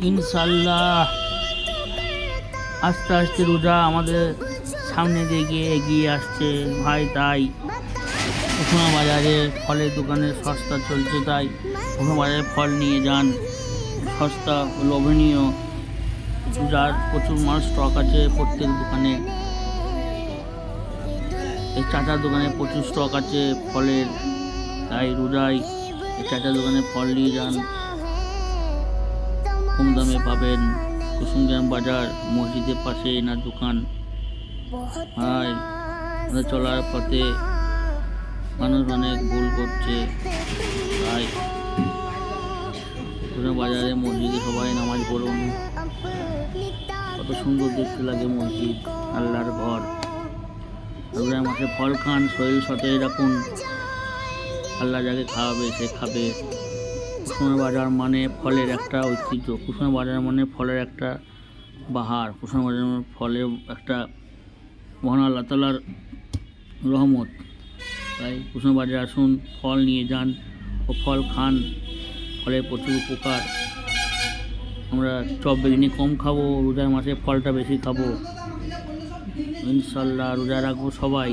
ইনশাল্লাহ আস্তে আস্তে রোজা আমাদের সামনে দিকে এগিয়ে আসছে ভাই। তাই উখনা বাজারে ফলের দোকানে সস্তা চলছে, তাই উখনা বাজারে ফল নিয়ে যান। সস্তা লোভনীয়, যার প্রচুর মাল স্টক আছে প্রত্যেক দোকানে। এই চাচার দোকানে প্রচুর স্টক আছে ফলের, তাই রোজায় এই চাচার দোকানে ফল নিয়ে যান, কম দামে পাবেন। কুসুমগ্রাম বাজার মসজিদের পাশে এনার দোকান। ভাই আমাদের চলার পথে মানুষ অনেক ভুল করছে, তাই বাজারে মসজিদে সবাই নামাজ পড়ুন। কত সুন্দর দেখতে লাগে মসজিদ, আল্লাহর ঘর। রোজার মাসে ফল খান, শরীর সতেজ রাখুন। আল্লাহ যাকে খাওয়াবে সে খাবে। কুসুমের বাজার মানে ফলের একটা ঐতিহ্য, কুসুমের বাজার মানে ফলের একটা বাহার, কুসুমের বাজার মানে ফলের একটা মহান আল্লাহ তাআলার রহমত। তাই কুসুমের বাজারে আসুন, ফল নিয়ে যান ও ফল খান। ফলের প্রচুর উপকার। আমরা চপ বেগুনি কম খাবো, রোজার মাসে ফলটা বেশি খাবো। ইনশাল্লাহ রোজা রাখবো সবাই।